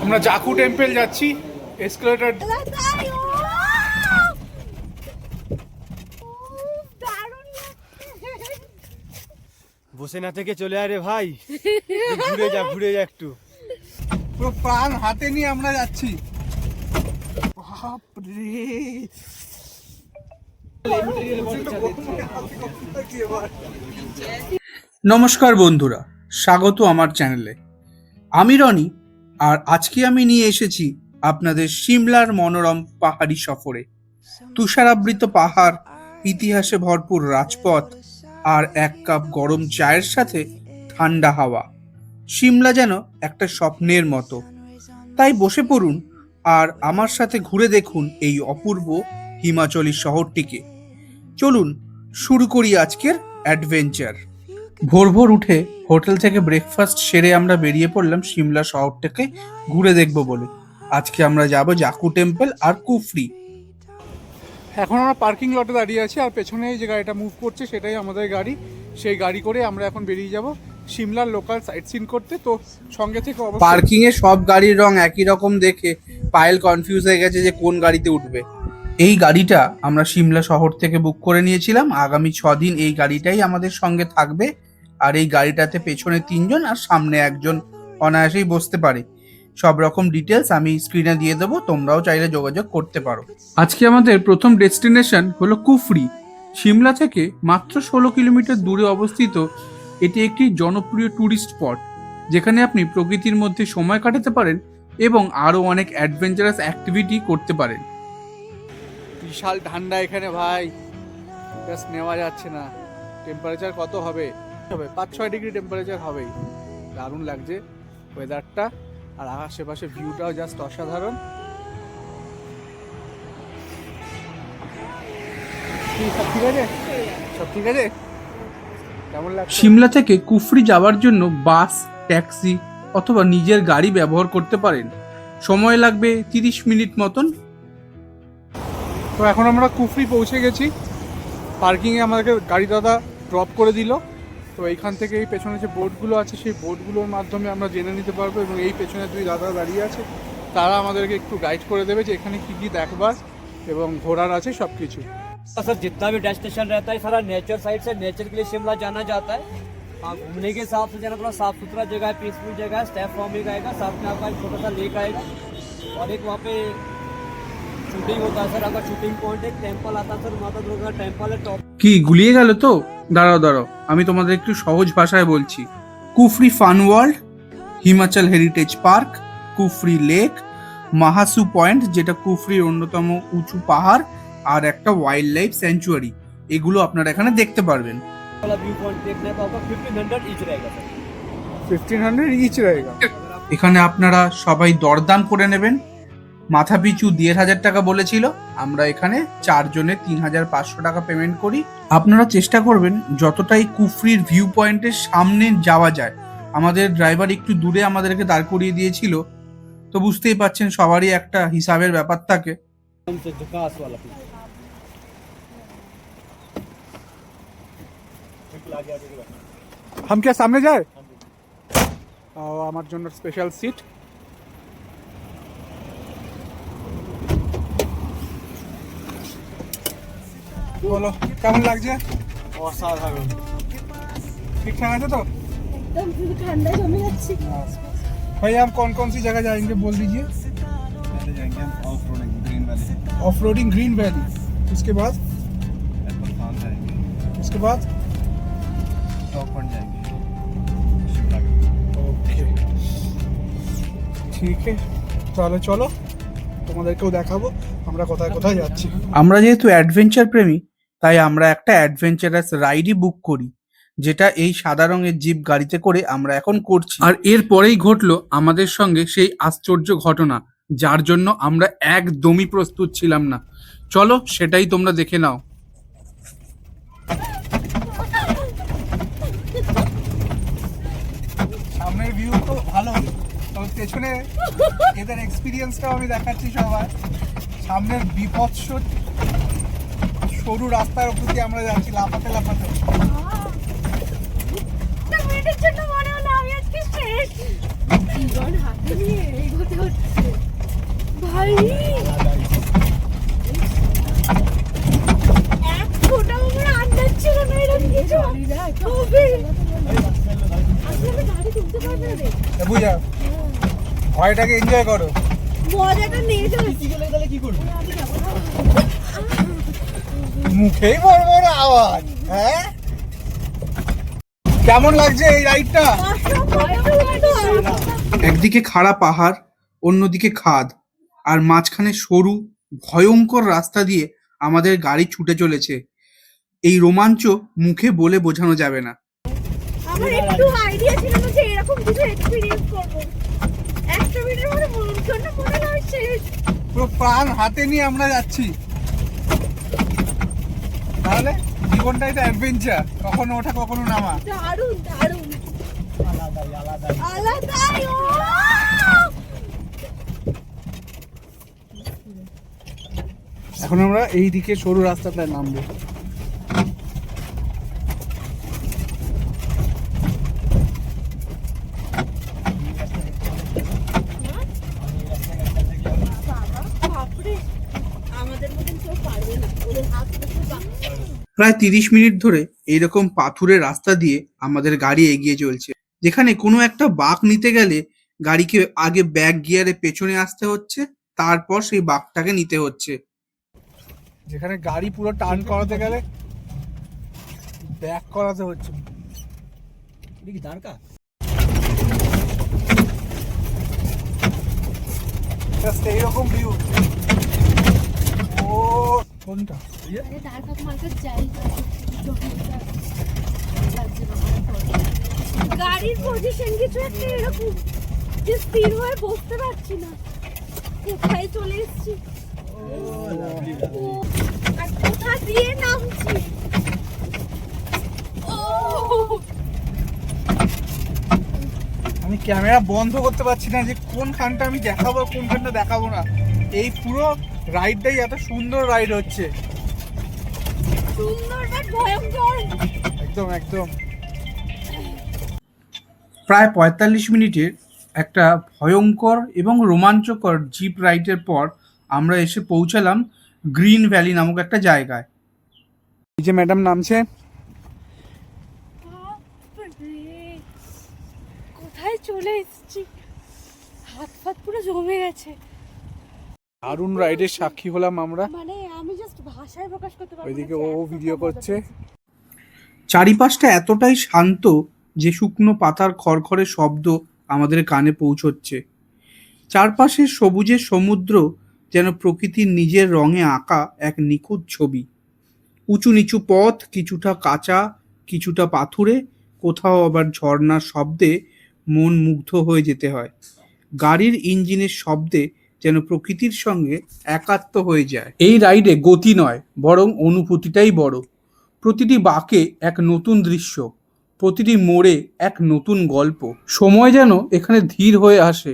আমরা জাকু টেম্পল যাচ্ছি এসকেলেটর। বসে না থেকে চলে আয় রে ভাই, ঘুরে যা একটু। পুরো প্রাণ হাতে নিয়ে আমরা যাচ্ছি। বাপরে, নমস্কার বন্ধুরা, স্বাগত আমার চ্যানেলে। আমি রনি, আর আজকে আমি নিয়ে এসেছি আপনাদের সিমলার মনোরম পাহাড়ি সফরে। তুষারাবৃত পাহাড়, ইতিহাসে ভরপুর রাজপথ, আর এক কাপ গরম চায়ের সাথে ঠান্ডা হাওয়া। সিমলা যেন একটা স্বপ্নের মতো। তাই বসে পড়ুন আর আমার সাথে ঘুরে দেখুন এই অপূর্ব হিমাচলী শহরটিকে। চলুন শুরু করি আজকের অ্যাডভেঞ্চার। ভোর ভোর উঠে হোটেল থেকে ব্রেকফাস্ট সেরে আমরা বেরিয়ে পড়লাম সিমলা শহরটাকে ঘুরে দেখব বলে। আজকে আমরা যাব জাকু টেম্পল আর কুফরি। এখন আমরা পার্কিং লটে দাঁড়িয়ে আছি, আর পেছনে যে গাড়িটা মুভ করছে সেটাই আমাদের গাড়ি। সেই গাড়ি করে আমরা এখন বেরিয়ে যাব সিমলার লোকাল সাইট সিন করতে। তো সঙ্গে থেকে পার্কিং এ সব গাড়ির রং একই রকম দেখে পায়েল কনফিউজ হয়ে গেছে যে কোন গাড়িতে উঠবে। এই গাড়িটা আমরা সিমলা শহর থেকে বুক করে নিয়েছিলাম। আগামী 6 দিন এই গাড়িটাই আমাদের সঙ্গে থাকবে। আর এই গাড়িটাতে পেছনে 3 জন আর সামনে 1 জন অনায়াসেই বসতে পারে। সব রকম ডিটেলস আমি স্ক্রিনে দিয়ে দেবো, তোমরাও চাইলে যোগাযোগ করতে পারো। আজকে আমাদের প্রথম ডেস্টিনেশন হলো কুফরি। সিমলা থেকে মাত্র 16 কিলোমিটার দূরে অবস্থিত এটি একটি জনপ্রিয় ট্যুরিস্ট স্পট, যেখানে আপনি প্রকৃতির মধ্যে সময় কাটাতে পারেন এবং আরও অনেক অ্যাডভেঞ্চারাস অ্যাক্টিভিটি করতে পারেন। বিশাল ঠান্ডা এখানে ভাই, জাস্ট নেওয়া যাচ্ছে না। টেম্পারেচার কত হবে? 5-6 ডিগ্রি টেম্পারেচার হবেই। দারুণ লাগছে ওয়েদারটা, আর আশেপাশে ভিউটাও জাস্ট অসাধারণ। সব ঠিক আছে। কেমন লাগছে? সিমলা থেকে কুফরি যাওয়ার জন্য বাস, ট্যাক্সি অথবা নিজের গাড়ি ব্যবহার করতে পারেন। সময় লাগবে 30 মিনিট মতন। তো এখন আমরা কুফরি পৌঁছে গেছি। পার্কিংয়ে আমাদেরকে গাড়ি দাদা ড্রপ করে দিল। তো এইখান থেকে এই পেছনে যে বোর্ডগুলো আছে সেই বোর্ডগুলোর মাধ্যমে আমরা জেনে নিতে পারবো, এবং এই পেছনে 2 দাদা দাঁড়িয়ে আছে, তারা আমাদেরকে একটু গাইড করে দেবে যে এখানে কী কী দেখবার এবং ঘোরার আছে সব কিছু। सर जितना भी डेस्टिनेशन रहता है सारा नेचर साइड से, नेचर के लिए शिमला जाना जाता है। घूमने के हिसाब से जाना, थोड़ा साफ सुथरा जगह है, पीसफुल जगह है, स्टेप फार्मिंग आएगा, साथ में आपका एक छोटा सा लेक आएगा, और एक वहाँ पे शूटिंग होता है सर। अगर शूटिंग पॉइंट एक टेम्पल आता है सर, माता दुर्गा टेम्पल है टॉप। কি গুলিয়ে গেল তো? দাঁড়াও আমি তোমাদের একটু সহজ ভাষায় বলছি। কুফরি fun world, Himachal heritage park, কুফরি লেক, মাহাসু পয়েন্ট যেটা কুফরির অন্যতম উঁচু পাহাড়, আর একটা ওয়াইল্ড লাইফ স্যাংচুয়ারি, এগুলো আপনারা এখানে দেখতে পারবেন। वाला व्यू पॉइंट देखना है तो आपका 1500 ईच रहेगा सर। 1500 ইচ रहेगा। এখানে আপনারা সবাই দরদাম করে নেবেন। মাথা পিছু 1500 টাকা বলেছিল, আমরা এখানে 4 জনে 3500 টাকা পেমেন্ট করি। আপনারা চেষ্টা করবেন যতটাই কুফরির ভিউ পয়েন্টের সামনে যাওয়া যায়। আমাদের ড্রাইভার একটু দূরে আমাদেরকে দাঁড় করিয়ে দিয়েছিল, তো বুঝতেই পাচ্ছেন সবারই একটা হিসাবের ব্যাপার থাকে। हमसे झुकास वाला हम क्या सामने जाए? আমার জন্য স্পেশাল সিট। বলো কেমন লাগছে? অসাধারণ। ঠিকঠাক আছে তো? एकदम ठंडा जमे যাচ্ছে। भैया हम कौन कौन सी जगह जाएंगे बोल दीजिए। पहले जाएंगे हम off roading green valley, off roading green valley, उसके बाद एप्पल फार्म जाएंगे, उसके बाद टॉप पॉइंट जाएंगे शिमला के। ओके ঠিক আছে, তাহলে চলো তোমাদেরকেও দেখাবো আমরা কোথায় কোথায় যাচ্ছি। আমরা যেহেতু অ্যাডভেঞ্চার প্রেমী, তাই আমরা একটা অ্যাডভেঞ্চারাস রাইডই বুক করি, যেটা এই সাদা রঙের জিপ গাড়িতে করে আমরা এখন করছি। আর এরপরেই ঘটলো আমাদের সঙ্গে সেই আশ্চর্য ঘটনা, যার জন্য আমরা একদমই প্রস্তুত ছিলাম না। চলো সেটাই তোমরা দেখে নাও। সামনের ভিউ তো ভালো, তবে পেছনে এদের এক্সপিরিয়েন্সটাও আমি দেখাচ্ছি সবাই। সামনের বিপৎস সরু রাস্তার উপর দিয়ে আমরা যাচ্ছি লাফাতে লাফাতে। মিনিটের জন্য মনে হলো আমি আজকে শেষ। জীবন হাতে নিয়ে এগোতে হচ্ছে। ভয়টাকে এনজয় করো। মজাটা নিয়ে চলে তাহলে কি করবি? মুখেই বড় বড় আওয়াজ। হ্যাঁ, কেমন লাগছে এই রাইডটা? একদিকে খাড়া পাহাড়, অন্যদিকে খাদ, আর মাঝখানে সরু ভয়ঙ্কর রাস্তা দিয়ে আমাদের গাড়ি ছুটে চলেছে। এই রোমাঞ্চ মুখে বলে বোঝানো যাবে না। আমার একটু আইডিয়া ছিল না যে এরকম কিছু এক্সপেরিয়েন্স করব। একটা মিনিটের মধ্যে মনটা মনে হয় শেষ। পুরো প্রাণ হাতে নিয়ে আমরা যাচ্ছি। তাহলে জীবনটা এটা অ্যাডভেঞ্চার, কখনো ওঠা কখনো নামা। দারুণ দারুণ আলাদাই ও এখন আমরা এই দিকে সরু রাস্তাটায় নামবো। বাপরে, আমাদের মতন কেউ পারবে না, ওদের হাত থেকে প্রায় 30 মিনিট ধরে এইরকম পাথুরে রাস্তা দিয়ে আমাদের গাড়ি এগিয়ে চলছে, যেখানে কোনো একটা বাঁক নিতে গেলে গাড়িকে আগে ব্যাক গিয়ারে পেছনে আসতে হচ্ছে, তারপর সেই বাঁকটাকে নিতে হচ্ছে। যেখানে গাড়ি পুরো টার্ন করাতে গেলে ব্যাক করাতে হচ্ছে। দেখি দাঁড়কা জাস্ট এইরকম ভিউ। ও কোনটা? আরে দাঁড়াত মার্কেট যাই গাড়ির পজিশন কিছু একটা এরকম যে স্থির হয়ে বসতে পারছি না, কোথায় চলে এসেছি আর কোথা দিয়ে নামছি। আমি ক্যামেরা বন্ধ করতে পারছি না যে কোন খানটা আমি দেখাবো কোন খানটা দেখাবো না। এই পুরো রাইডটাই এত সুন্দর রাইড হচ্ছে, সুন্দর বাট ভয়ঙ্কর। একদম একদম। প্রায় 45 মিনিটের একটা ভয়ঙ্কর এবং রোমাঞ্চকর জিপ রাইডের পর আমরা এসে পৌঁছালাম গ্রিন ভ্যালি নামক একটা জায়গায়। এই যে ম্যাডাম নামছে। বাপরে, কোথায় চলে এসেছি, হাত ফাত পুরো জমে গেছে। দারুণ রাইডের সাক্ষী হলাম আমরা। মানে আমি জাস্ট ভাষায় প্রকাশ করতে পারবো না। ওইদিকে ও যে এত ভিডিও মজা করছে। পেয়েছি। চারিপাশটা এতটাই শান্ত যে শুকনো পাতার খড়খড়ে শব্দ আমাদের কানে পৌঁছচ্ছে। চারপাশে সবুজের সমুদ্র যেন প্রকৃতির নিজের রঙে আঁকা এক নিখুঁত ছবি। উঁচু নিচু পথ, কিছুটা কাঁচা কিছুটা পাথুরে, কোথাও আবার ঝর্ণার শব্দে মন মুগ্ধ হয়ে যেতে হয়। গাড়ির ইঞ্জিনের শব্দে যেন প্রকৃতির সঙ্গে একাত্ম হয়ে যায়। এই রাইডে গতি নয়, বরং অনুভূতিটাই বড়। প্রতিটি বাঁকে এক নতুন দৃশ্য, প্রতিটি মোড়ে এক নতুন গল্প। সময় যেন এখানে ধীর হয়ে আসে,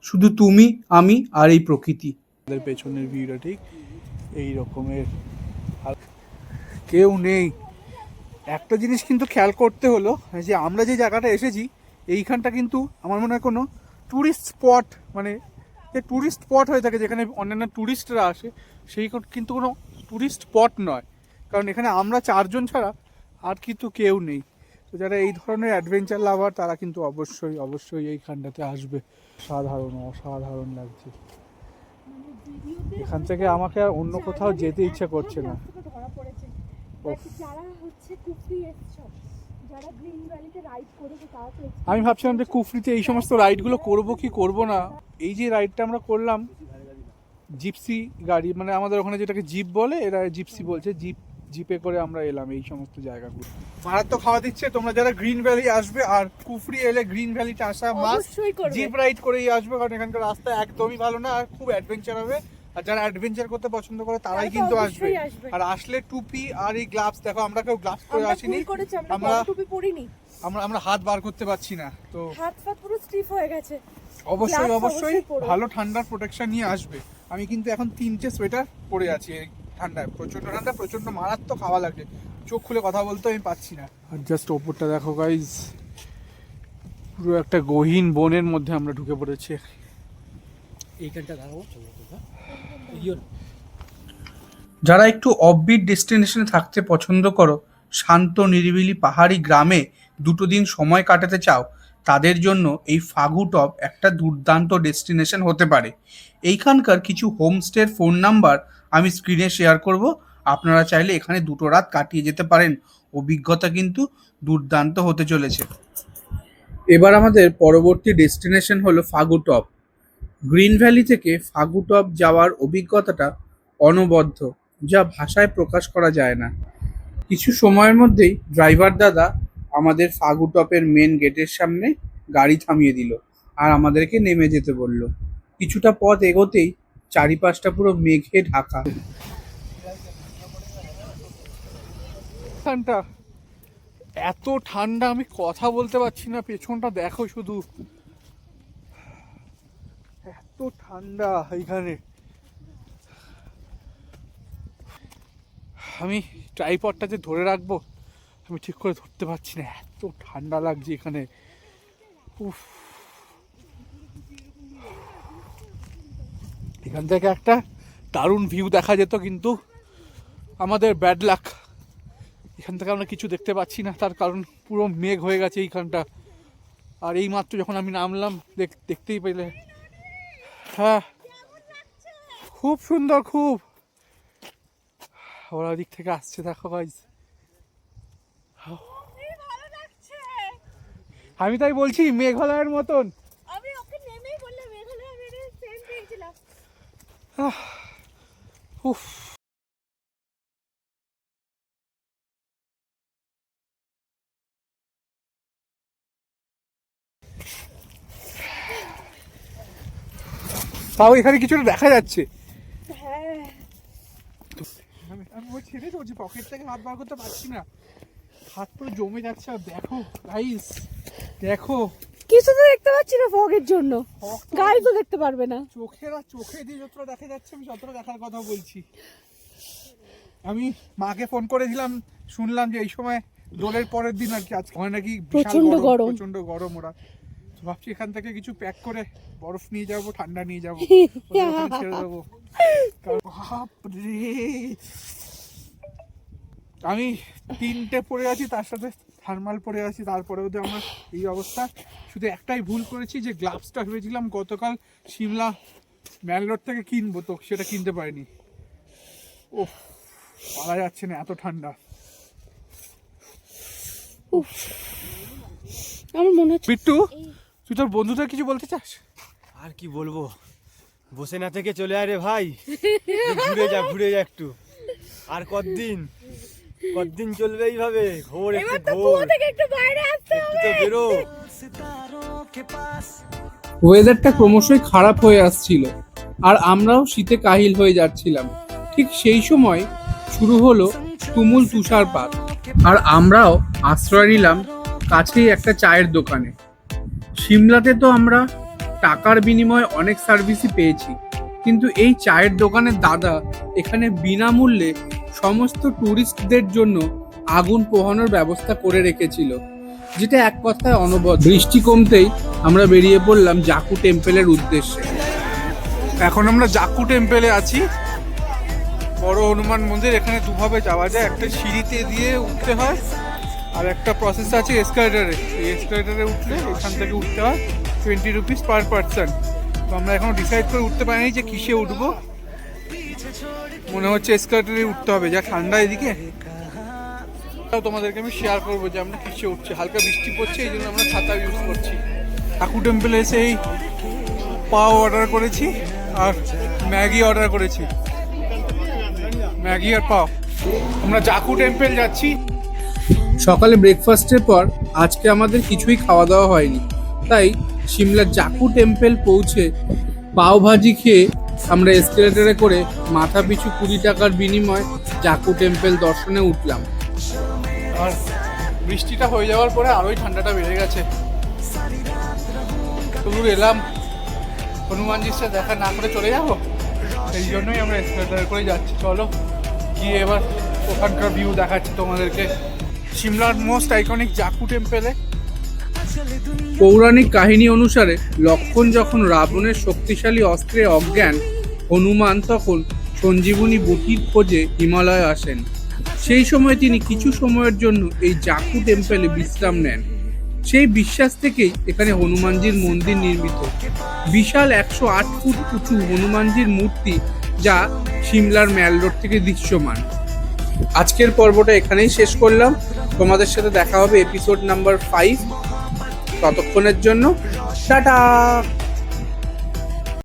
শুধু তুমি আমি আর এই প্রকৃতি। আমাদের পেছনের ভিউটা ঠিক এই রকমের, কেউ নেই। একটা জিনিস কিন্তু খেয়াল করতে হলো যে আমরা যে জায়গাটা এসেছি এইখানটা কিন্তু আমার মনে হয় কোনো ট্যুরিস্ট স্পট, মানে যে ট্যুরিস্ট স্পট হয়ে থাকে যেখানে অন্যান্য ট্যুরিস্টরা আসে, সেই কিন্তু কোনো ট্যুরিস্ট স্পট নয়। কারণ এখানে আমরা 4 জন ছাড়া আর কিন্তু কেউ নেই। তো যারা এই ধরনের অ্যাডভেঞ্চার লাভার তারা কিন্তু অবশ্যই অবশ্যই এইখানটাতে আসবে। সাধারণ অসাধারণ লাগছে। এখান থেকে আমাকে আর অন্য কোথাও যেতে ইচ্ছা করছে না। ধরা পড়েছে। But যারা হচ্ছে কুফরি এসছে, যারা গ্রিন ভ্যালিতে রাইড করেছে তারা তো আমি ভাবছিলাম যে কুফরিতে এই সমস্ত রাইডগুলো করব কি করব না। এই যে রাইডটা আমরা করলাম জিপসি গাড়ি, মানে আমাদের ওখানে যেটাকে জিপ বলে, এরা জিপসি বলছে, জিপে করে আমরা এলাম এই সমস্ত জায়গাগুলো। মারাত্মক খাওয়া দিচ্ছে। তোমরা যারা গ্রিন ভ্যালি আসবে আর কুফরি এলে গ্রিন ভ্যালিতে আসা মাস্ট, অবশ্যই করবে। জিপ রাইড করেই আসবে, কারণ এখানকার রাস্তা একদমই ভালো না আর খুব অ্যাডভেঞ্চার হবে। আর যারা অ্যাডভেঞ্চার করতে পছন্দ করে তারাই তারা তো কিন্তু আসবে। অবশ্যই আসবে। আর আসলে টুপি আর এই গ্লাভস, দেখো আমরা কেউ গ্লাভস পরে আমরা আসিনি, ভুল করেছি, আমরা আমরা টুপি পরিনি, আমরা হাত বার করতে পারছি না। তো হাত ফাত পুরো স্টিফ হয়ে গেছে। অবশ্যই Gloves অবশ্যই অবশ্যই পরো। ভালো ঠান্ডার প্রোটেকশন নিয়ে আসবে। আমি কিন্তু এখন 3টে সোয়েটার পরে আছি এই ঠান্ডায়। প্রচন্ড ঠান্ডা, প্রচন্ড মারাত্মক হাওয়া লাগছে, চোখ খুলে কথা বলতে আমি পাচ্ছি না। আর জাস্ট ওপরটা দেখো গাইজ, পুরো একটা গহীন বনের মধ্যে আমরা ঢুকে পড়েছি। এইখানটা দাঁড়াবো। যারা একটু অফবিট ডেস্টিনেশনে থাকতে পছন্দ করো, শান্ত নিরিবিলি পাহাড়ি গ্রামে 2 দিন সময় কাটাতে চাও, তাদের জন্য এই ফাগু টপ একটা দুর্দান্ত ডেস্টিনেশন হতে পারে। এইখানকার কিছু হোমস্টের ফোন নাম্বার আমি স্ক্রিনে শেয়ার করব, আপনারা চাইলে এখানে 2 রাত কাটিয়ে যেতে পারেন। অভিজ্ঞতা কিন্তু দুর্দান্ত হতে চলেছে। এবার আমাদের পরবর্তী ডেস্টিনেশন হলো ফাগু টপ। গ্রিন ভ্যালি থেকে ফাগু টপ যাওয়ার অভিজ্ঞতাটা অনবদ্য, যা ভাষায় প্রকাশ করা যায় না। কিছু সময়ের মধ্যেই ড্রাইভার দাদা আমাদের ফাগু টপের মেন গেটের সামনে গাড়ি থামিয়ে দিল আর আমাদেরকে নেমে যেতে বলল। কিছুটা পথ এগোতেই চারিপাশটা পুরো মেঘে ঢাকা। এখানটা এত ঠান্ডা, আমি কথা বলতে পারছি না। পেছনটা দেখো শুধু, এত ঠান্ডা এইখানে। আমি ট্রাইপডটা যে ধরে রাখবো আমি ঠিক করে ধরতে পারছি না, এত ঠান্ডা লাগছে এখানে। উফ, এখান থেকে একটা দারুণ ভিউ দেখা যেত, কিন্তু আমাদের ব্যাড লাক, এখান থেকে আমরা কিছু দেখতে পাচ্ছি না। তার কারণ পুরো মেঘ হয়ে গেছে এইখানটা। আর এই মাত্র যখন আমি নামলাম দেখতেই পেলে, হ্যাঁ খুব সুন্দর, খুব। ওরা দিক থেকে আসছে, দেখো গাইস। ভালো লাগছে। আমি তাই বলছি মেঘালয়ের মতন। আমি ওকে নেমেই বললাম মেঘালয়, আমি সেম পেয়েছিলাম। উফ, তাও এখানে কিছুটা দেখা যাচ্ছে। হ্যাঁ, আমি ওই ছেড়ে চলছি, পকেট থেকে হাত বার করতে পারছি না, হাত পুরো জমে যাচ্ছে। আর দেখো গাইস, দেখো কিছু তো দেখতে পাচ্ছি না ফগের জন্য, গাড়ি তো দেখতে পারবে না। চোখে দিয়ে যতটা দেখা যাচ্ছে আমি ততটা দেখার কথা বলছি। আমি মাকে ফোন করেছিলাম, শুনলাম যে এই সময় দোলের পরের দিন আর কি, আজকে হয় নাকি প্রচন্ড গরম। প্রচন্ড গরম। ওরা তো ভাবছি এখান থেকে কিছু প্যাক করে বরফ নিয়ে যাবো, ঠান্ডা নিয়ে যাবো, ছেড়ে দেবো। বাপরে, আমি 3টে পরে আছি, তার সাথে থার্মাল পরে আছি, তারপরেও তো আমার এই অবস্থা। শুধু একটাই ভুল করেছি, যে গ্লাভসটা ভেবেছিলাম গতকাল সিমলা ম্যাঙ্গালোর থেকে কিনবো, তো সেটা কিনতে পারিনি। ও পারা যাচ্ছে না, এত ঠান্ডা। আমার মনে হচ্ছে বিট্টু, তুই তোর বন্ধুদের কিছু বলতে চাস? আর কি বলবো, বসে না থেকে চলে আয় রে ভাই, ঘুরে যা একটু। আর কতদিন চলবে এইভাবে? ঘোর এবার একটু তো ঘোর, কুয়ো থেকে একটু বাইরে আসতে একটু হবে। তো বেরো। ওয়েদারটা ক্রমশই খারাপ হয়ে আসছিল আর আমরাও শীতে কাহিল হয়ে যাচ্ছিলাম। ঠিক সেই সময় শুরু হলো তুমুল তুষারপাত, আর আমরাও আশ্রয় নিলাম কাছেই একটা চায়ের দোকানে। সিমলাতে তো আমরা টাকার বিনিময়ে অনেক সার্ভিসই পেয়েছি, কিন্তু এই চায়ের দোকানের দাদা এখানে বিনামূল্যে সমস্ত ট্যুরিস্টদের জন্য আগুন পোহানোর ব্যবস্থা করে রেখেছিল, যেটা এক কথায় অনবদ্য। বৃষ্টি কমতেই আমরা বেরিয়ে পড়লাম জাকু টেম্পলের উদ্দেশ্যে। এখন আমরা জাকু টেম্পলে আছি, বড় হনুমান মন্দির। এখানে দুভাবে যাওয়া যায়, একটা সিঁড়িতে দিয়ে উঠতে হয়, আর একটা প্রসেস আছে এসকালেটরে। এই এসকালেটরে উঠলে এখান থেকে উঠতে হয় 20 রুপিস পার পারসন। তো আমরা এখনো ডিসাইড করে উঠতে পারিনি যে কিসে উঠবো। মনে হচ্ছে এসকালেটরে উঠতে হবে, যা ঠান্ডা এদিকে। তোমাদেরকে আমি শেয়ার করবো যে আমরা কিসে উঠছি। হালকা বৃষ্টি পড়ছে, এই জন্য আমরা ছাতা ইউজ করছি। জাকু টেম্পলে এসে এই পাও অর্ডার করেছি আর ম্যাগি অর্ডার করেছি, ম্যাগি আর পাও। আমরা জাকু টেম্পল যাচ্ছি। সকালে ব্রেকফাস্টের পর আজকে আমাদের কিছুই খাওয়া দাওয়া হয়নি, তাই সিমলার জাকু টেম্পল পৌঁছে পাও ভাজি খেয়ে আমরা এসকেলেটরে করে মাথা পিছু 20 টাকার বিনিময়ে জাকু টেম্পল দর্শনে উঠলাম। আর বৃষ্টিটা হয়ে যাওয়ার পরে আরোই ঠান্ডাটা বেড়ে গেছে। দূর এলাম, হনুমানজির সাথে দেখা না করে চলে যাবো, সেই জন্যই আমরা এসকেলেটরে করে যাচ্ছি। চলো গিয়ে এবার ওখানকার ভিউ দেখাচ্ছি তোমাদেরকে। সিমলার মোস্ট আইকনিক জাকু টেম্পলে। পৌরাণিক কাহিনী অনুসারে লক্ষণ যখন রাবণের শক্তিশালী অস্ত্রে অজ্ঞান, হনুমান তখন সঞ্জীবনী বটির খোঁজে হিমালয়ে আসেন। সেই সময় তিনি কিছু সময়ের জন্য এই জাকু টেম্পলে বিশ্রাম নেন। সেই বিশ্বাস থেকেই এখানে হনুমানজির মন্দির নির্মিত। বিশাল 108 ফুট উঁচু হনুমানজির মূর্তি, যা সিমলার ম্যাল রোড থেকে দৃশ্যমান। আজকের পর্বটা এখানেই শেষ করলাম। তোমাদের সাথে দেখা হবে এপিসোড নাম্বার 5। ততক্ষণের জন্য টাটা।